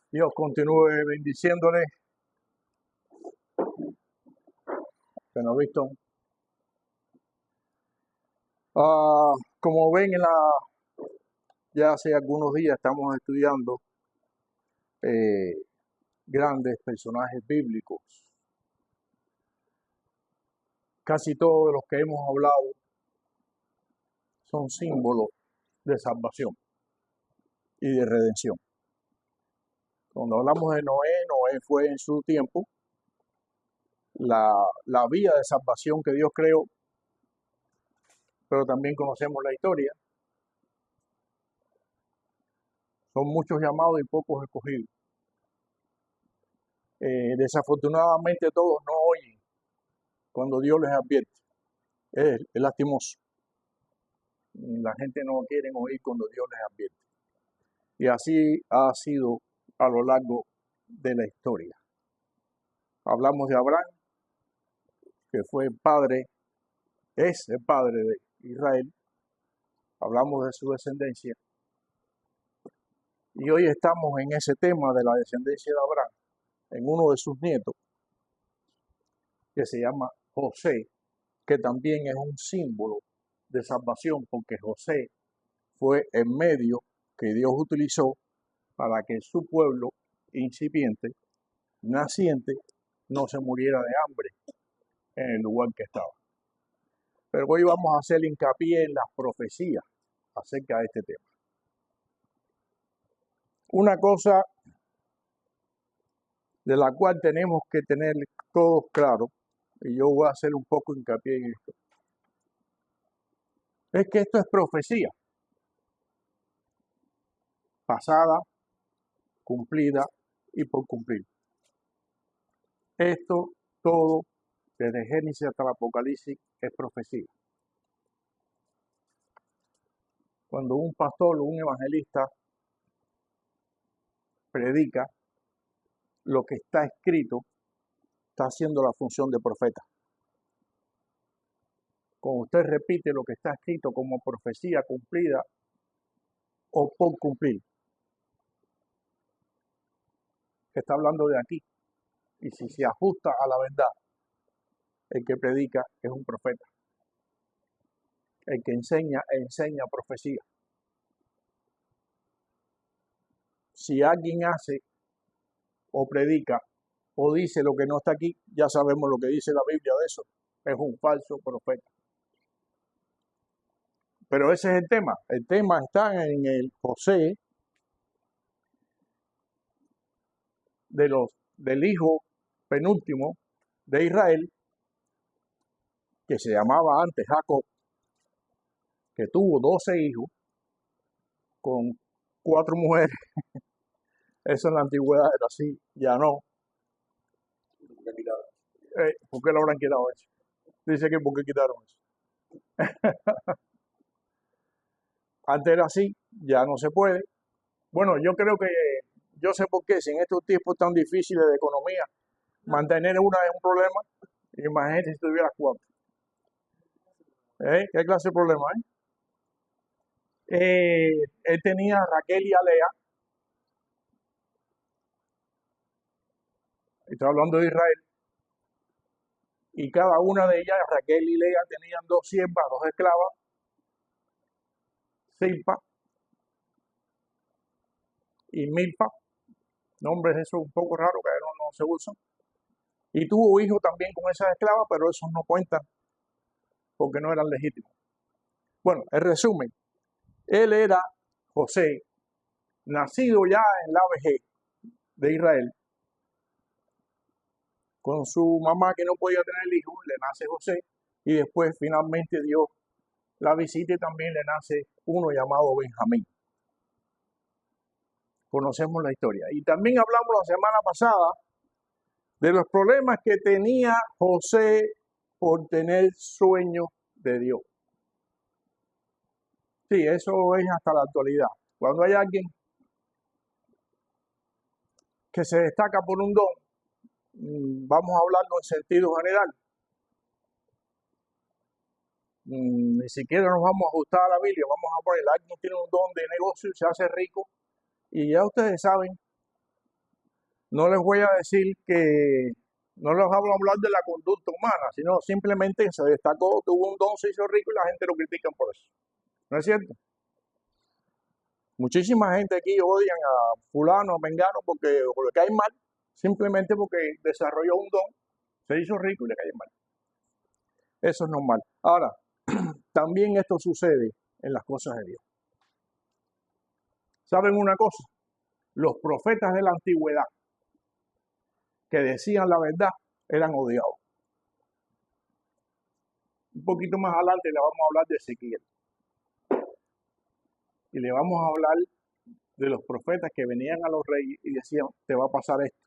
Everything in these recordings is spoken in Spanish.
Dios continúe bendiciéndole. Bueno, visto. Como ven, ya hace algunos días estamos estudiando grandes personajes bíblicos. Casi todos los que hemos hablado son símbolos de salvación y de redención. Cuando hablamos de Noé, Noé fue en su tiempo la vía de salvación que Dios creó, pero también conocemos la historia. Son muchos llamados y pocos escogidos. Desafortunadamente todos no oyen cuando Dios les advierte. Es lastimoso. La gente no quiere oír cuando Dios les advierte. Y así ha sido a lo largo de la historia. Hablamos de Abraham, que fue padre, es el padre de Israel. Hablamos de su descendencia. Y hoy estamos en ese tema de la descendencia de Abraham, en uno de sus nietos, que se llama José, que también es un símbolo de salvación, porque José fue el medio que Dios utilizó para que su pueblo incipiente, naciente, no se muriera de hambre en el lugar que estaba. Pero hoy vamos a hacer hincapié en las profecías acerca de este tema. Una cosa de la cual tenemos que tener todos claro, y yo voy a hacer un poco hincapié en esto, es que esto es profecía pasada, cumplida y por cumplir. Esto todo, desde Génesis hasta el Apocalipsis, es profecía. Cuando un pastor o un evangelista predica lo que está escrito, está haciendo la función de profeta. Cuando usted repite lo que está escrito como profecía cumplida o por cumplir, está hablando de aquí. Y si se ajusta a la verdad, el que predica es un profeta. El que enseña profecía. Si alguien hace o predica o dice lo que no está aquí, ya sabemos lo que dice la Biblia de eso. Es un falso profeta. Pero ese es el tema. El tema está en el José del hijo penúltimo de Israel, que se llamaba antes Jacob, que tuvo 12 hijos con 4 mujeres. Eso en la antigüedad era así, ya no. ¿Por qué lo habrán quitado eso? Dice que ¿por qué quitaron eso? Antes era así, ya no se puede. Bueno, yo creo que, yo sé por qué, si en estos tiempos tan difíciles de economía, mantener una es un problema, imagínate si tuvieras 4. ¿Qué clase de problema hay? Él tenía a Raquel y a Lea, estoy hablando de Israel, y cada una de ellas, Raquel y Lea, tenían 2 siervas, 2 esclavas, Silpa y Milpa, nombres esos un poco raros que no se usan. Y tuvo hijos también con esas esclavas, pero esos no cuentan porque no eran legítimos. Bueno, en resumen, él era José, nacido ya en la vejez de Israel, con su mamá que no podía tener hijos, le nace José, y después finalmente Dios la visita y también le nace uno llamado Benjamín. Conocemos la historia. Y también hablamos la semana pasada de los problemas que tenía José por tener sueños de Dios. Sí, eso es hasta la actualidad. Cuando hay alguien que se destaca por un don, vamos a hablarlo en sentido general. Ni siquiera nos vamos a ajustar a la Biblia, vamos a poner, alguien tiene un don de negocio y se hace rico, y ya ustedes saben No les voy a decir que, no les vamos a hablar de la conducta humana, sino simplemente se destacó, tuvo un don, se hizo rico y la gente lo critican por eso. ¿No es cierto? Muchísima gente aquí odian a fulano, a mengano, porque le cae mal, simplemente porque desarrolló un don, se hizo rico y le cae mal. Eso es normal. Ahora, también esto sucede en las cosas de Dios. ¿Saben una cosa? Los profetas de la antigüedad que decían la verdad eran odiados. Un poquito más adelante le vamos a hablar de Ezequiel. Y le vamos a hablar de los profetas que venían a los reyes y decían, te va a pasar esto.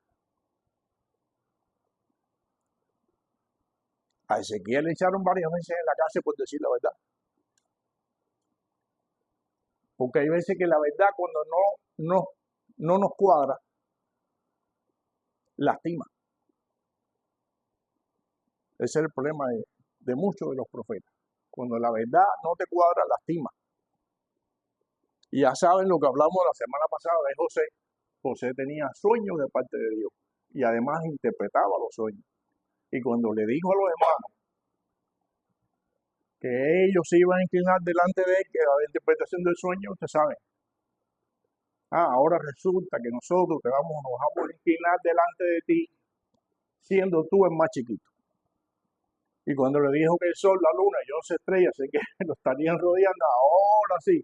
A Ezequiel le echaron varias veces en la cárcel por decir la verdad. Porque hay veces que la verdad cuando no nos cuadra, lastima. Ese es el problema de muchos de los profetas. Cuando la verdad no te cuadra, lastima. Y ya saben lo que hablamos la semana pasada de José. José tenía sueños de parte de Dios y además interpretaba los sueños. Y cuando le dijo a los hermanos que ellos se iban a inclinar delante de él, que la interpretación del sueño, ustedes saben. Ahora resulta que nosotros nos vamos a inclinar delante de ti, siendo tú el más chiquito. Y cuando le dijo que el sol, la luna y 11 estrellas que lo estarían rodeando, ahora sí,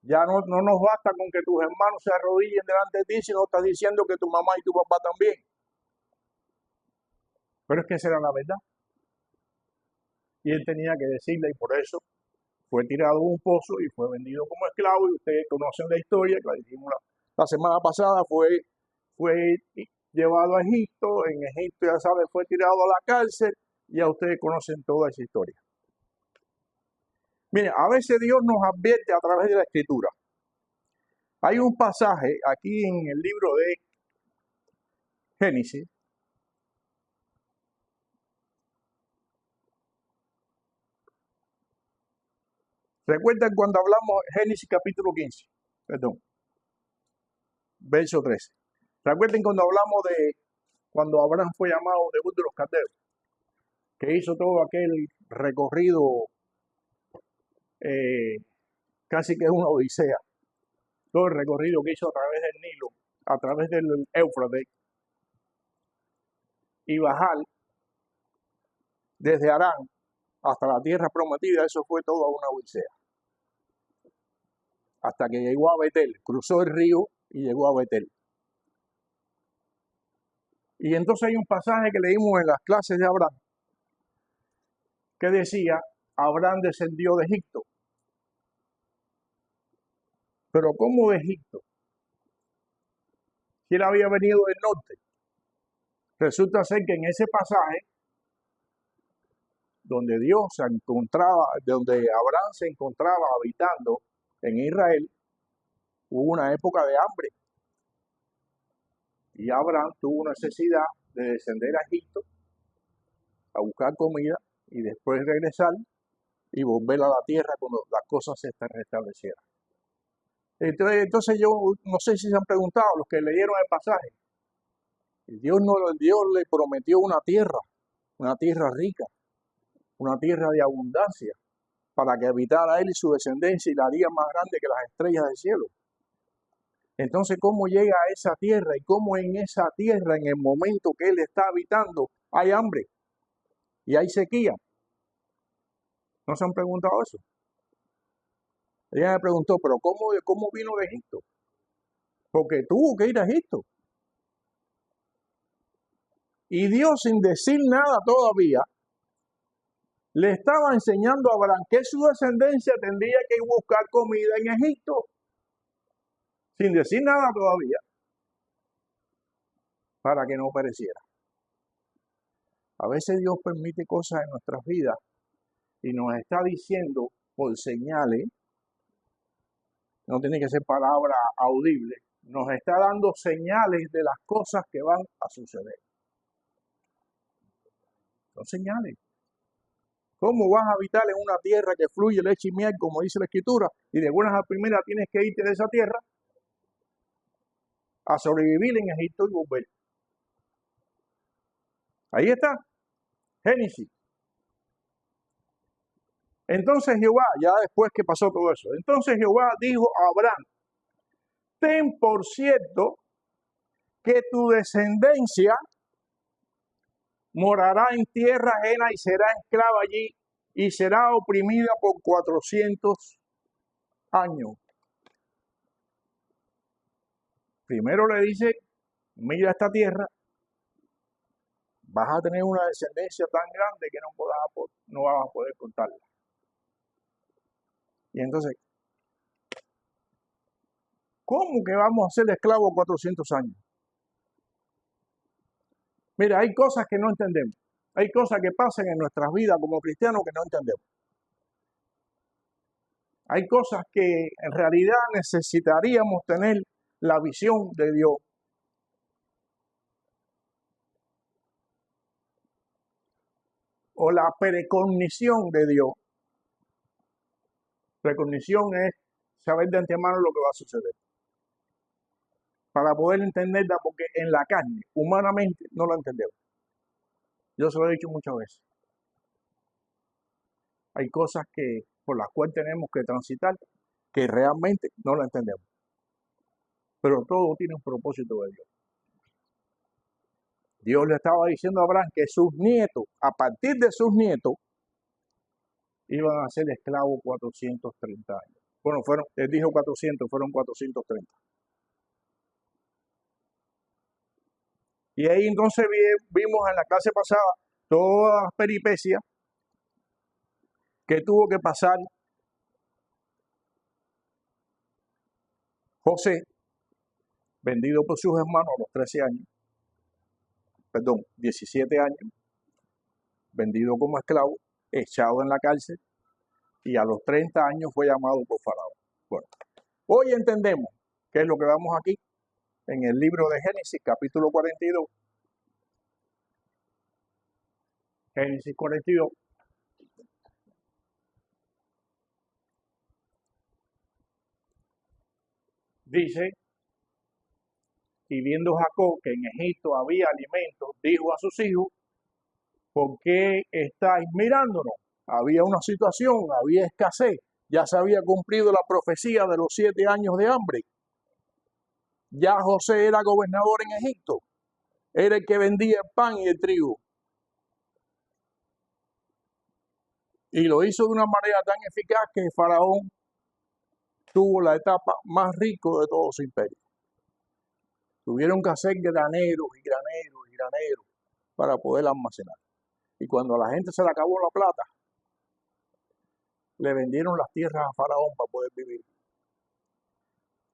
ya no nos basta con que tus hermanos se arrodillen delante de ti, sino estás diciendo que tu mamá y tu papá también. Pero es que esa era la verdad. Y él tenía que decirle, y por eso fue tirado a un pozo y fue vendido como esclavo. Y ustedes conocen la historia, que la dijimos la semana pasada, fue llevado a Egipto. En Egipto, ya saben, fue tirado a la cárcel. Y ya ustedes conocen toda esa historia. Miren, a veces Dios nos advierte a través de la Escritura. Hay un pasaje aquí en el libro de Génesis. ¿Recuerdan cuando hablamos Génesis capítulo 15? Perdón. Verso 13. ¿Recuerden cuando hablamos de cuando Abraham fue llamado de Ur de los Caldeos? Que hizo todo aquel recorrido, casi que es una odisea. Todo el recorrido que hizo a través del Nilo, a través del Éufrates, y bajar desde Harán hasta la tierra prometida, eso fue toda una odisea. Hasta que llegó a Betel, cruzó el río y llegó a Betel. Y entonces hay un pasaje que leímos en las clases de Abraham, que decía, Abraham descendió de Egipto. Pero ¿cómo de Egipto? Si él había venido del norte. Resulta ser que en ese pasaje, donde Dios se encontraba, donde Abraham se encontraba habitando en Israel, hubo una época de hambre. Y Abraham tuvo necesidad de descender a Egipto a buscar comida y después regresar y volver a la tierra cuando las cosas se restablecieran. Entonces yo no sé si se han preguntado los que leyeron el pasaje. Dios le prometió una tierra rica, una tierra de abundancia, para que habitara él y su descendencia y la haría más grande que las estrellas del cielo. Entonces, ¿cómo llega a esa tierra y cómo en esa tierra, en el momento que él está habitando, hay hambre y hay sequía? ¿No se han preguntado eso? Ella me preguntó, pero ¿cómo vino de Egipto? Porque tuvo que ir a Egipto. Y Dios, sin decir nada todavía, le estaba enseñando a Abraham que su descendencia tendría que buscar comida en Egipto. Sin decir nada todavía, para que no pereciera. A veces Dios permite cosas en nuestras vidas y nos está diciendo por señales, no tiene que ser palabra audible, nos está dando señales de las cosas que van a suceder. Son señales. ¿Cómo vas a habitar en una tierra que fluye leche y miel, como dice la Escritura, y de buenas a primeras tienes que irte de esa tierra? a sobrevivir en Egipto y volver. Ahí está, Génesis. Entonces Jehová, ya después que pasó todo eso, entonces Jehová dijo a Abraham, ten por cierto que tu descendencia morará en tierra ajena y será esclava allí y será oprimida por 400 años. Primero le dice, mira esta tierra, vas a tener una descendencia tan grande que no vas a poder contarla. Y entonces, ¿cómo que vamos a ser esclavos 400 años? Mira, hay cosas que no entendemos. Hay cosas que pasan en nuestras vidas como cristianos que no entendemos. Hay cosas que en realidad necesitaríamos tener la visión de Dios. O la precognición de Dios. Precognición es saber de antemano lo que va a suceder. Para poder entenderla, porque en la carne, humanamente, no la entendemos. Yo se lo he dicho muchas veces. Hay cosas por las cuales tenemos que transitar que realmente no la entendemos. Pero todo tiene un propósito de Dios. Dios le estaba diciendo a Abraham que sus nietos, a partir de sus nietos, iban a ser esclavos 430 años. Bueno, él dijo 400, fueron 430. Y ahí entonces vimos en la clase pasada todas las peripecias que tuvo que pasar José, vendido por sus hermanos a los 17 años, vendido como esclavo, echado en la cárcel, y a los 30 años fue llamado por Faraón. Bueno, hoy entendemos qué es lo que vamos aquí en el libro de Génesis, capítulo 42. Génesis 42. Dice, y viendo Jacob que en Egipto había alimentos, dijo a sus hijos, ¿por qué estáis mirándonos? Había una situación, había escasez, ya se había cumplido la profecía de los 7 años de hambre. Ya José era gobernador en Egipto, era el que vendía el pan y el trigo. Y lo hizo de una manera tan eficaz que Faraón tuvo la etapa más rica de todo su imperio. Tuvieron que hacer graneros y graneros y graneros para poder almacenar. Y cuando a la gente se le acabó la plata, le vendieron las tierras a Faraón para poder vivir.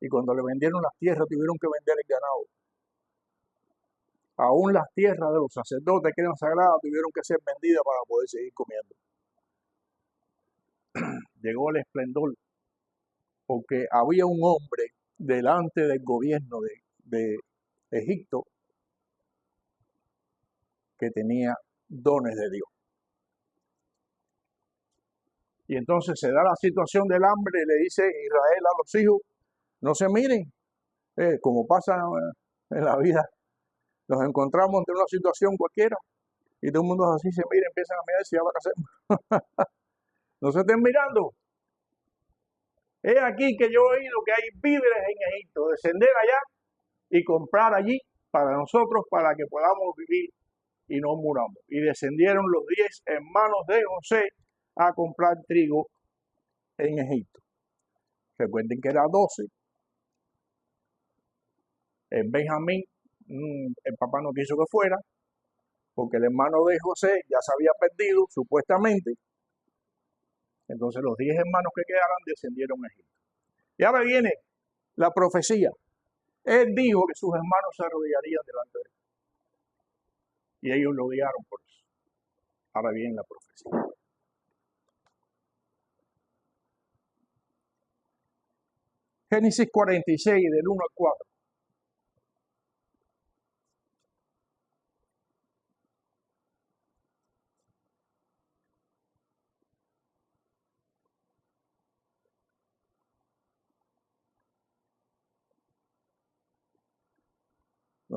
Y cuando le vendieron las tierras, tuvieron que vender el ganado. Aún las tierras de los sacerdotes que eran sagradas tuvieron que ser vendidas para poder seguir comiendo. Llegó el esplendor, porque había un hombre delante del gobierno de Egipto que tenía dones de Dios. Y entonces se da la situación del hambre y le dice Israel a los hijos, no se miren, como pasa en la vida, nos encontramos ante una situación cualquiera y todo el mundo así se mira, empiezan a mirar si ya van a hacer. No se estén mirando. Es aquí que yo he oído que hay víveres en Egipto, descender allá y comprar allí para nosotros, para que podamos vivir y no muramos. Y descendieron los 10 hermanos de José a comprar trigo en Egipto. Recuerden que era 12. El Benjamín, el papá no quiso que fuera, porque el hermano de José ya se había perdido, supuestamente. Entonces los 10 hermanos que quedaron descendieron a Egipto. Y ahora viene la profecía. Él dijo que sus hermanos se arrodillarían delante de él. Y ellos lo odiaron por eso. Ahora viene la profecía. Génesis 46, del 1 al 4.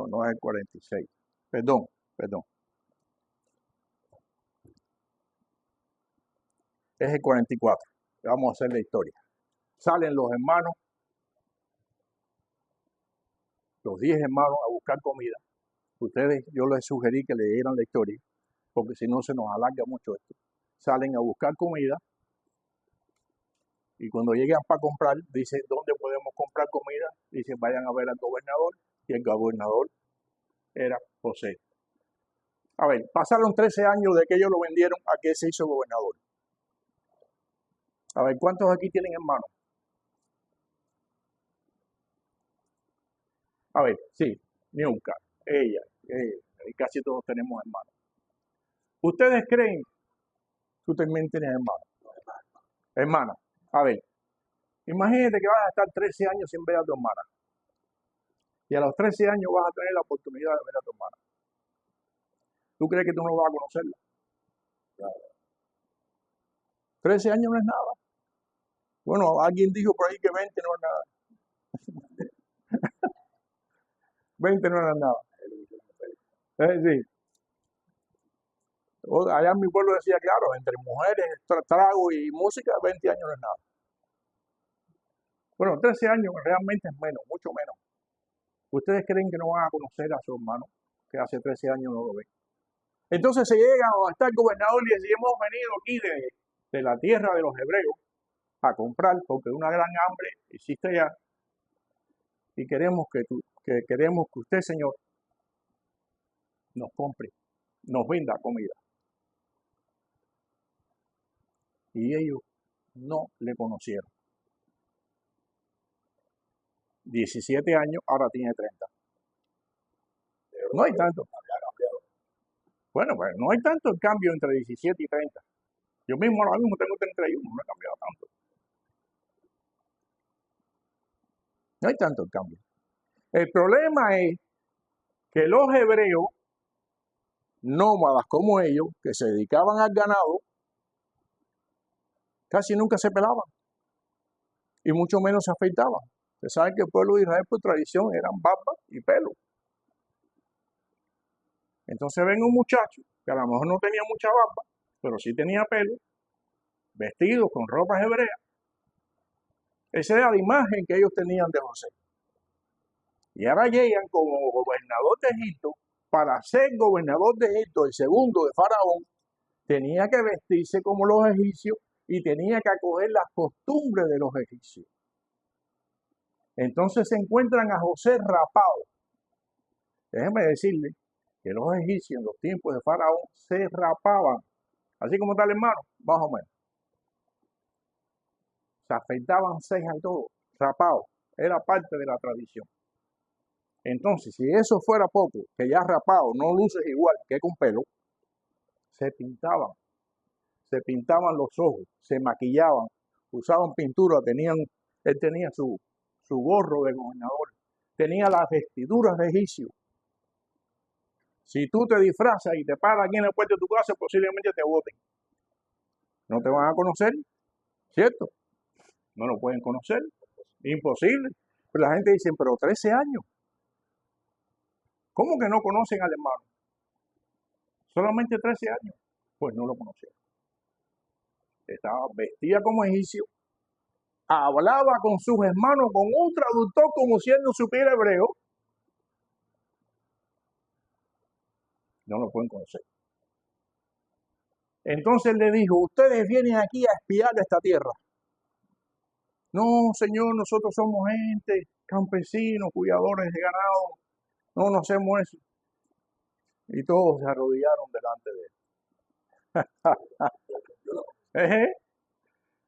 No, no es el 46. Perdón. Es el 44. Vamos a hacer la historia. Salen los hermanos, los 10 hermanos a buscar comida. Ustedes, yo les sugerí que leyeran la historia, porque si no se nos alarga mucho esto. Salen a buscar comida y cuando llegan para comprar, dicen, ¿dónde podemos comprar comida? Dicen, vayan a ver al gobernador, y el gobernador era José. A ver, pasaron 13 años de que ellos lo vendieron a que se hizo gobernador. A ver, ¿cuántos aquí tienen hermanos? A ver, sí, Niuka, ella, y casi todos tenemos hermanos. ¿Ustedes creen que tú también tienes hermanos? Hermana, a ver, imagínate que vas a estar 13 años sin ver a tu hermana. Y a los 13 años vas a tener la oportunidad de ver a tu hermana. ¿Tú crees que tú no vas a conocerla? Claro. 13 años no es nada. Bueno, alguien dijo por ahí que 20 no es nada. 20 no es nada. Sí. Allá en mi pueblo decía, claro, entre mujeres, trago y música, 20 años no es nada. Bueno, 13 años realmente es menos, mucho menos. ¿Ustedes creen que no van a conocer a su hermano, que hace 13 años no lo ven? Entonces se llega a estar gobernador y decimos, hemos venido aquí de la tierra de los hebreos a comprar, porque una gran hambre existe allá, y queremos que usted, Señor, nos compre, nos venda comida. Y ellos no le conocieron. 17 años, ahora tiene 30. No hay tanto. Bueno, pues no hay tanto el cambio entre 17 y 30. Yo mismo ahora mismo tengo 31, no he cambiado tanto. No hay tanto el cambio. El problema es que los hebreos, nómadas como ellos, que se dedicaban al ganado, casi nunca se pelaban. Y mucho menos se afeitaban. Ustedes saben que el pueblo de Israel por tradición eran barba y pelo. Entonces ven un muchacho que a lo mejor no tenía mucha barba, pero sí tenía pelo, vestido con ropas hebreas. Esa era la imagen que ellos tenían de José. Y ahora llegan como gobernador de Egipto. Para ser gobernador de Egipto, el segundo de Faraón, tenía que vestirse como los egipcios y tenía que acoger las costumbres de los egipcios. Entonces se encuentran a José rapado. Déjenme decirle que los egipcios en los tiempos de Faraón se rapaban, así como tal hermano, más o menos. Se afeitaban cejas y todo, rapados. Era parte de la tradición. Entonces, si eso fuera poco, que ya rapado no luces igual que con pelo, se pintaban los ojos, se maquillaban, usaban pintura, él tenía su gorro de gobernador, tenía las vestiduras de egipcio. Si tú te disfrazas y te paras aquí en el puerto de tu casa, posiblemente te voten. No te van a conocer, ¿cierto? No lo pueden conocer, imposible. Pero la gente dice, pero 13 años. ¿Cómo que no conocen al hermano? Solamente 13 años. Pues no lo conocieron. Estaba vestida como egipcio, hablaba con sus hermanos con un traductor como si él no supiera hebreo. No lo pueden conocer. Entonces le dijo, ustedes vienen aquí a espiar esta tierra. No, señor, nosotros somos gente, campesinos, cuidadores de ganado. No hacemos eso. Y todos se arrodillaron delante de él.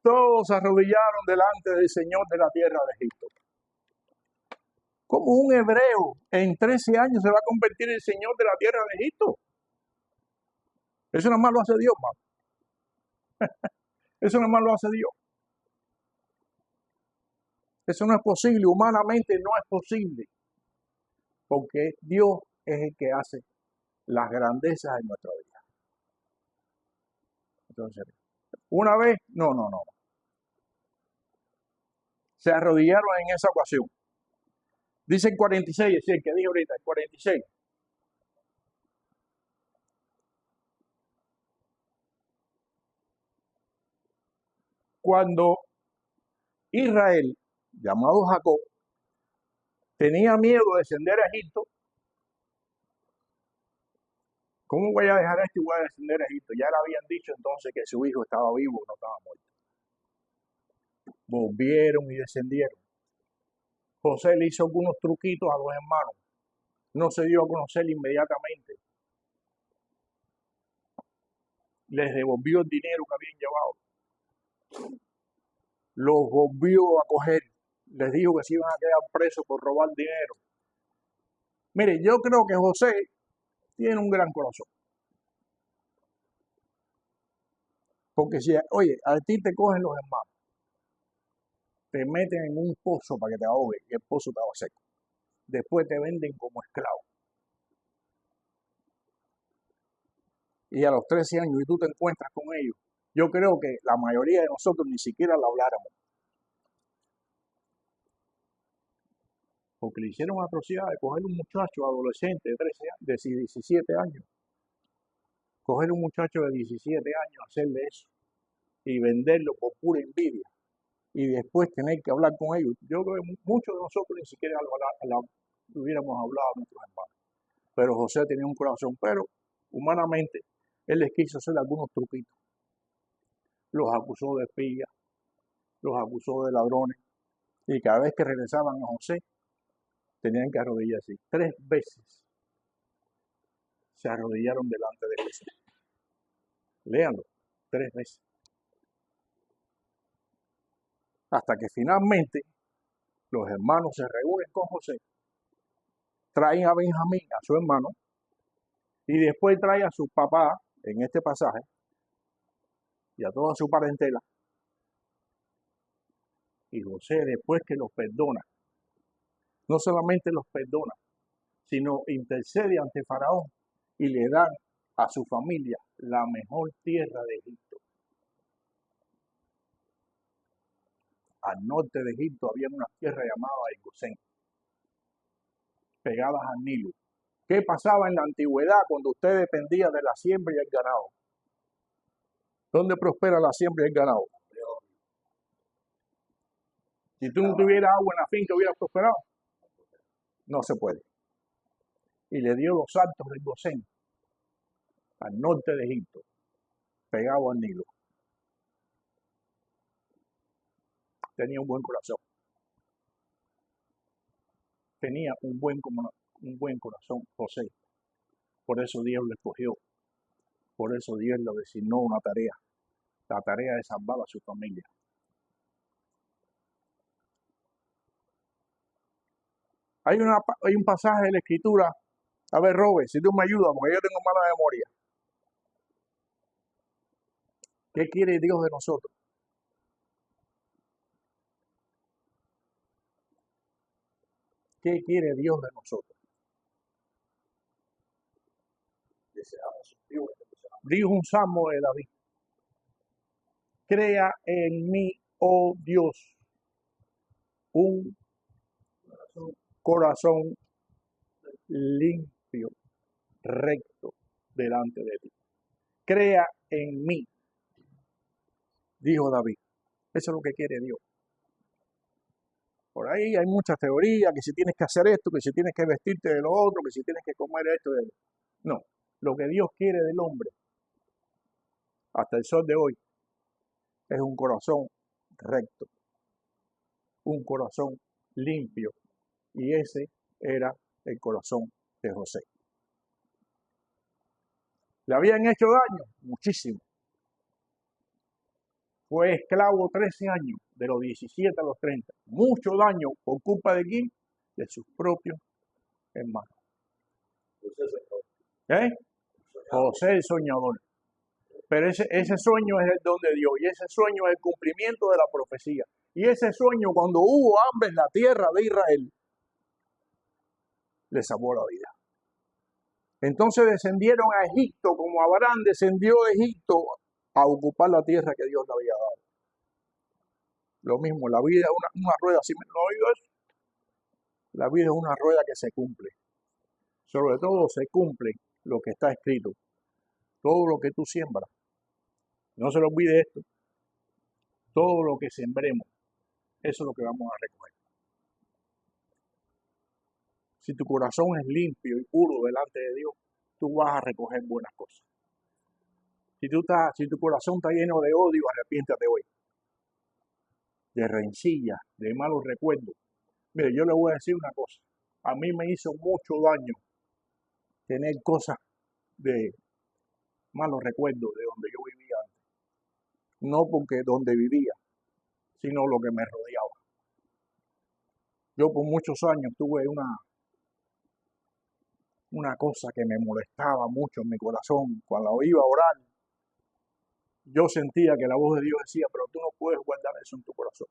Todos se arrodillaron delante del Señor de la tierra de Egipto. ¿Cómo un hebreo en 13 años se va a convertir en el Señor de la tierra de Egipto? Eso nada más lo hace Dios, man. Eso nada más lo hace Dios. Eso no es posible, humanamente no es posible. Porque Dios es el que hace las grandezas en nuestra vida. Entonces, una vez, no. Se arrodillaron en esa ocasión. Dice el 46, es el que dije ahorita, el 46. Cuando Israel, llamado Jacob, tenía miedo de descender a Egipto, ¿cómo voy a dejar esto y voy a descender a Egipto? Ya le habían dicho entonces que su hijo estaba vivo, no estaba muerto. Volvieron y descendieron. José le hizo algunos truquitos a los hermanos. No se dio a conocer inmediatamente. Les devolvió el dinero que habían llevado. Los volvió a coger. Les dijo que se iban a quedar presos por robar dinero. Mire, yo creo que José tiene un gran corazón. Porque si, oye, a ti te cogen los hermanos, te meten en un pozo para que te ahogues y el pozo estaba seco. Después te venden como esclavo. Y a los 13 años y tú te encuentras con ellos. Yo creo que la mayoría de nosotros ni siquiera la habláramos. Porque le hicieron atrocidad de coger un muchacho adolescente de 13 años, de 17 años. Coger un muchacho de 17 años, hacerle eso y venderlo por pura envidia. Y después tener que hablar con ellos. Yo creo que muchos de nosotros ni siquiera hubiéramos hablado a nuestros hermanos. Pero José tenía un corazón, pero humanamente él les quiso hacer algunos truquitos. Los acusó de espías, los acusó de ladrones, y cada vez que regresaban a José, tenían que arrodillarse. 3 veces se arrodillaron delante de José. Léanlo, 3 veces. Hasta que finalmente los hermanos se reúnen con José, traen a Benjamín, a su hermano, y después trae a su papá, en este pasaje, y a toda su parentela. Y José, después que los perdona, no solamente los perdona, sino intercede ante Faraón y le dan a su familia la mejor tierra de Egipto. Al norte de Egipto había una tierra llamada Gosén, pegadas al Nilo. ¿Qué pasaba en la antigüedad cuando usted dependía de la siembra y el ganado? ¿Dónde prospera la siembra y el ganado? Si tú no tuvieras agua en la finca, ¿hubieras prosperado? No se puede. Y le dio los altos del Gosén, al norte de Egipto, pegado al Nilo. Tenía un buen corazón. Tenía un buen corazón José. Por eso Dios lo escogió. Por eso Dios le designó una tarea. La tarea de salvar a su familia. Hay un pasaje de la Escritura. A ver, Robert, si tú me ayudas, porque yo tengo mala memoria. ¿Qué quiere Dios de nosotros? ¿Qué quiere Dios de nosotros? Dijo un salmo de David. Crea en mí, oh Dios, un corazón limpio, recto, delante de ti. Crea en mí, dijo David. Eso es lo que quiere Dios. Por ahí hay muchas teorías, que si tienes que hacer esto, que si tienes que vestirte de lo otro, que si tienes que comer esto. No, lo que Dios quiere del hombre, hasta el sol de hoy, es un corazón recto, un corazón limpio. Y ese era el corazón de José. ¿Le habían hecho daño? Muchísimo. Fue esclavo 13 años, de los 17 a los 30. Mucho daño por culpa de quién? De sus propios hermanos. ¿Eh? José el soñador. Pero ese sueño es el don de Dios, y ese sueño es el cumplimiento de la profecía. Y ese sueño, cuando hubo hambre en la tierra de Israel, le salvó la vida. Entonces descendieron a Egipto, como Abraham descendió de Egipto a ocupar la tierra que Dios le había dado. Lo mismo, la vida es una rueda, ¿sí me lo oído eso? La vida es una rueda que se cumple. Sobre todo se cumple lo que está escrito. Todo lo que tú siembras. No se le olvide esto. Todo lo que sembremos, eso es lo que vamos a recoger. Si tu corazón es limpio y puro delante de Dios, tú vas a recoger buenas cosas. Si tu corazón está lleno de odio, arrepiéntate hoy. De rencilla, de malos recuerdos. Mire, yo le voy a decir una cosa. A mí me hizo mucho daño tener cosas de malos recuerdos de donde yo vivía antes. No porque donde vivía, sino lo que me rodeaba. Yo por muchos años tuve una cosa que me molestaba mucho en mi corazón. Cuando iba a orar, yo sentía que la voz de Dios decía, pero tú no puedes guardar eso en tu corazón.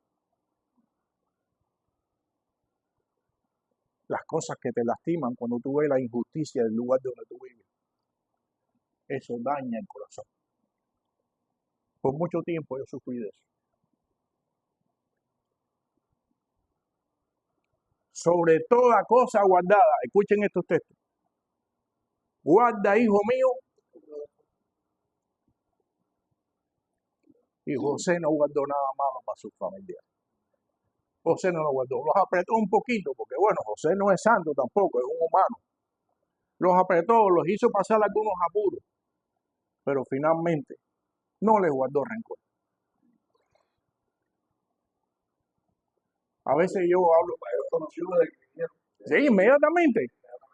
Las cosas que te lastiman cuando tú ves la injusticia del lugar donde tú vives, eso daña el corazón. Por mucho tiempo yo sufrí de eso. Sobre toda cosa guardada, escuchen estos textos. Guarda, hijo mío. Y José no guardó nada malo para su familia. José no lo guardó. Los apretó un poquito, porque bueno, José no es santo tampoco, es un humano. Los apretó, los hizo pasar algunos apuros, pero finalmente no les guardó rencor. A veces yo hablo para ellos conocidos de que sí, inmediatamente.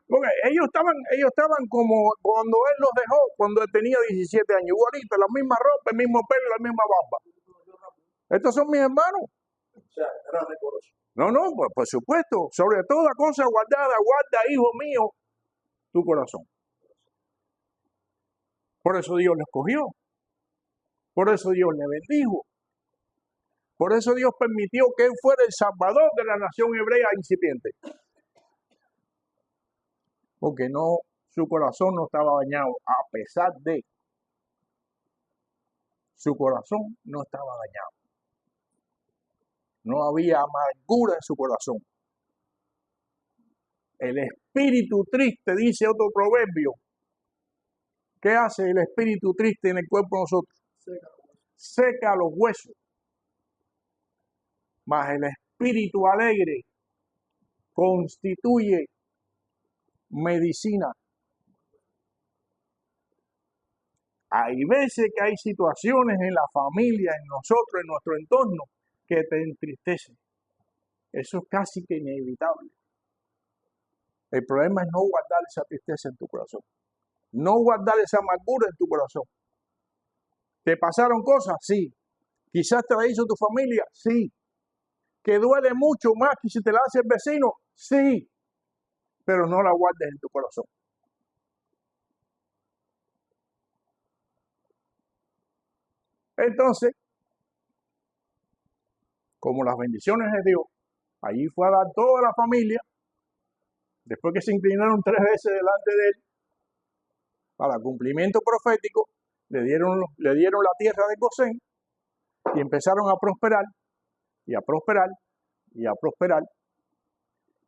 Porque ellos estaban como cuando él los dejó, cuando él tenía 17 años, igualito, la misma ropa, el mismo pelo, la misma barba. Estos son mis hermanos. O sea, era decoroso. No, pues por supuesto. Sobre toda cosa guardada, guarda, hijo mío, tu corazón. Por eso Dios le escogió. Por eso Dios le bendijo. Por eso Dios permitió que él fuera el salvador de la nación hebrea incipiente. Porque su corazón no estaba dañado, a pesar de su corazón no estaba dañado. No había amargura en su corazón. El espíritu triste, dice otro proverbio. ¿Qué hace el espíritu triste en el cuerpo de nosotros? Seca los huesos. Mas el espíritu alegre constituye medicina. Hay veces que hay situaciones en la familia, en nosotros, en nuestro entorno, que te entristecen. Eso es casi que inevitable. El problema es no guardar esa tristeza en tu corazón. No guardar esa amargura en tu corazón. ¿Te pasaron cosas? Sí. ¿Quizás te la hizo tu familia? Sí. ¿Que duele mucho más que si te la hace el vecino? Sí. Pero no la guardes en tu corazón. Entonces, como las bendiciones de Dios, allí fue a dar toda la familia, después que se inclinaron 3 veces delante de él, para cumplimiento profético, le dieron la tierra de Gosén y empezaron a prosperar, y a prosperar, y a prosperar.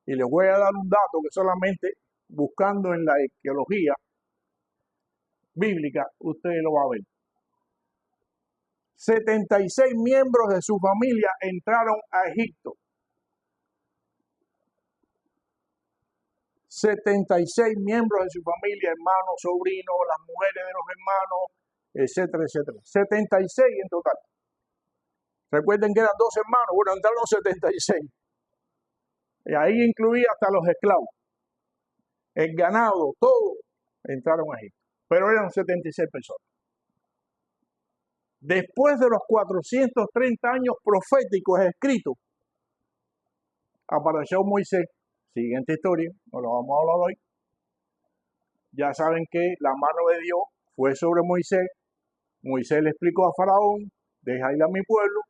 Y les voy a dar un dato que solamente buscando en la arqueología bíblica, usted lo va a ver. 76 miembros de su familia entraron a Egipto. 76 miembros de su familia, hermanos, sobrinos, las mujeres de los hermanos, etcétera, etcétera. 76 en total. Recuerden que eran 2 hermanos, bueno, entraron 76. Y ahí incluía hasta los esclavos. El ganado, todo, entraron a Egipto. Pero eran 76 personas. Después de los 430 años proféticos escritos, apareció Moisés. Siguiente historia, no lo vamos a hablar hoy. Ya saben que la mano de Dios fue sobre Moisés. Moisés le explicó a Faraón, deja ir a mi pueblo.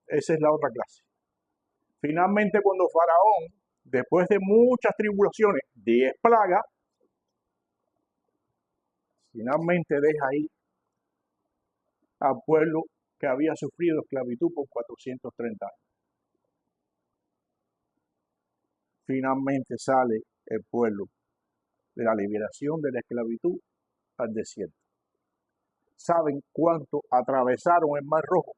Esa es la otra clase. Finalmente, cuando Faraón, después de muchas tribulaciones, 10 plagas, finalmente deja ir al pueblo que había sufrido esclavitud por 430 años. finalmente sale el pueblo de la liberación de la esclavitud al desierto. ¿Saben cuánto atravesaron el Mar Rojo?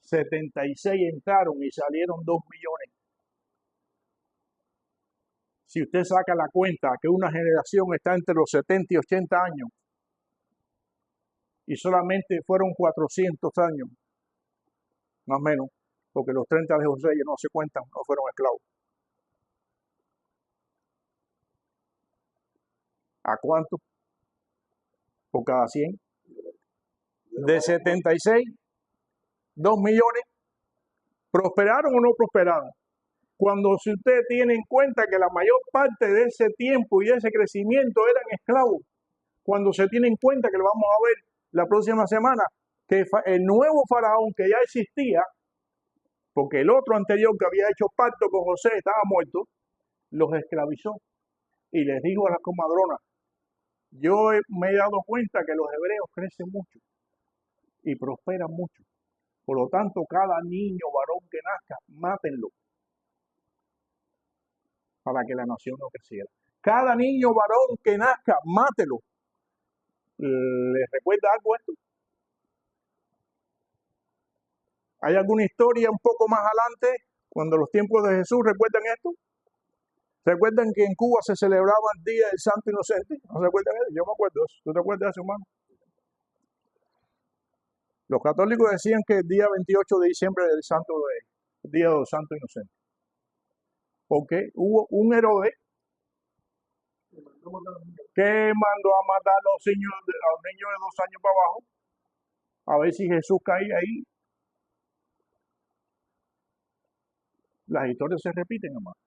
76 entraron y salieron 2 millones. Si usted saca la cuenta que una generación está entre los 70 y 80 años y solamente fueron 400 años, más o menos, porque los 30 de José no se cuentan, no fueron esclavos. ¿A cuánto? Por cada 100. De 76, 2 millones. ¿Prosperaron o no prosperaron? Cuando si usted tiene en cuenta que la mayor parte de ese tiempo y de ese crecimiento eran esclavos, cuando se tiene en cuenta que lo vamos a ver la próxima semana, que el nuevo faraón que ya existía, porque el otro anterior que había hecho pacto con José estaba muerto, los esclavizó. Y les digo a las comadronas, yo me he dado cuenta que los hebreos crecen mucho y prosperan mucho. Por lo tanto, cada niño varón que nazca, mátenlo para que la nación no creciera. Cada niño varón que nazca, mátelo. ¿Les recuerda algo esto? ¿Hay alguna historia un poco más adelante, cuando los tiempos de Jesús, recuerdan esto? ¿Recuerdan que en Cuba se celebraba el Día del Santo Inocente? ¿No se acuerdan de eso? Yo me acuerdo de eso. ¿Tú te acuerdas de eso, hermano? Los católicos decían que el día 28 de diciembre era el Día de los Santos Inocentes. Porque hubo un Herodes que mandó a matar a los niños de 2 años para abajo, a ver si Jesús caía ahí. Las historias se repiten, hermano.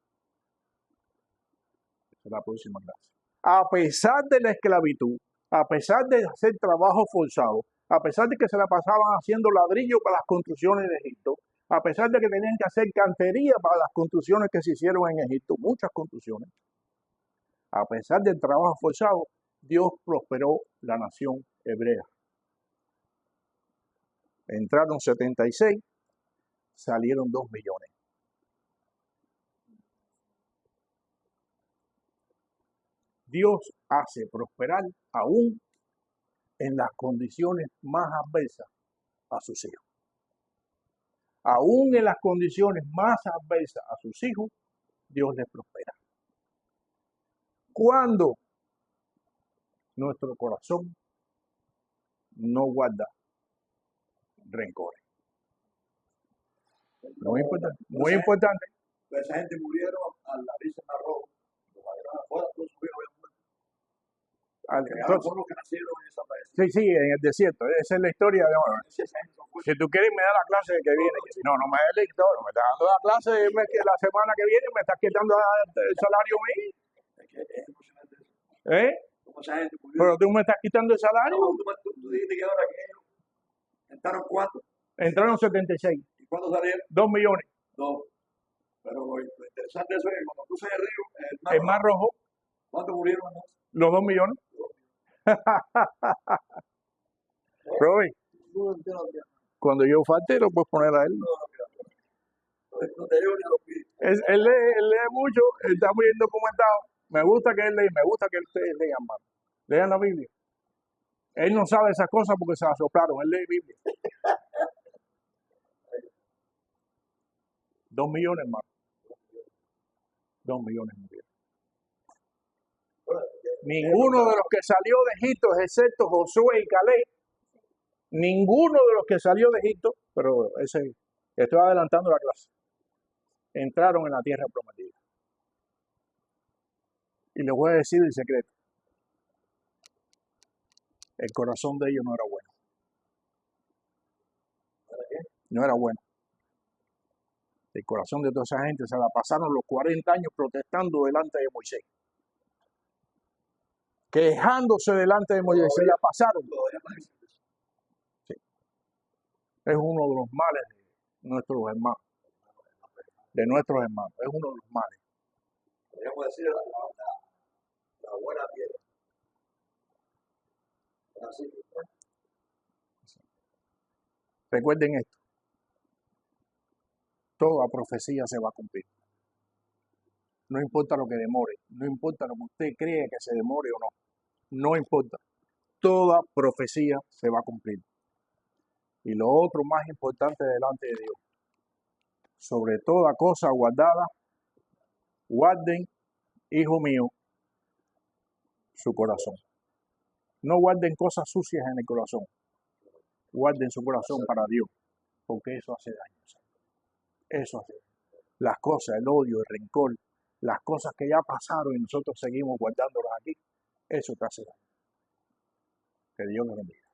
Esa es la próxima clase. A pesar de la esclavitud, a pesar de hacer trabajo forzado, a pesar de que se la pasaban haciendo ladrillo para las construcciones de Egipto, a pesar de que tenían que hacer cantería para las construcciones que se hicieron en Egipto, muchas construcciones, a pesar del trabajo forzado, Dios prosperó la nación hebrea. Entraron 76, salieron 2 millones. Dios hace prosperar aún en las condiciones más adversas a sus hijos. Aún en las condiciones más adversas a sus hijos, Dios les prospera. Cuando nuestro corazón no guarda rencores. Muy importante. Muy importante. Esa gente murieron a la risa en arroz. Entonces, sí, en el desierto. Esa es la historia de ahora. Si tú quieres, me da la clase que viene. No, no me da el historia. Me estás dando la clase la semana que viene, me estás quitando el salario mío. ¿Eh? Pero tú me estás quitando el salario. Tú dijiste que ahora que ellos entraron 4. Entraron 76. ¿Y cuánto salieron? 2 millones. 2. Pero lo interesante es que cuando cruza el río, el Mar Rojo, ¿cuántos murieron? Los 2 millones. Robin, cuando yo falte, lo puedes poner a él. Él lee mucho, él está muy bien documentado. Me gusta que él lea, me gusta que ustedes lean, hermano. Lean la Biblia. Él no sabe esas cosas porque se las soplaron, él lee Biblia. 2 millones, hermano. 2 millones murieron. Ninguno de los que salió de Egipto, excepto Josué y Caleb, ninguno de los que salió de Egipto, pero estoy adelantando la clase, entraron en la tierra prometida. Y les voy a decir el secreto. El corazón de ellos no era bueno. No era bueno. El corazón de toda esa gente se la pasaron los 40 años protestando delante de Moisés. Quejándose delante de Moisés. Se la pasaron. Sí. Es uno de los males de nuestros hermanos. De nuestros hermanos. Es uno de los males. Podríamos decir la buena piedra. Así. Recuerden esto. toda profecía se va a cumplir. No importa lo que demore, no importa lo que usted cree que se demore o no, no importa. Toda profecía se va a cumplir. Y lo otro más importante delante de Dios, sobre toda cosa guardada, guarden, hijo mío, su corazón. No guarden cosas sucias en el corazón, guarden su corazón para Dios, porque eso hace daño. Eso hace daño. Las cosas, el odio, el rencor, las cosas que ya pasaron y nosotros seguimos guardándolas aquí, eso te hace daño. Que Dios nos bendiga.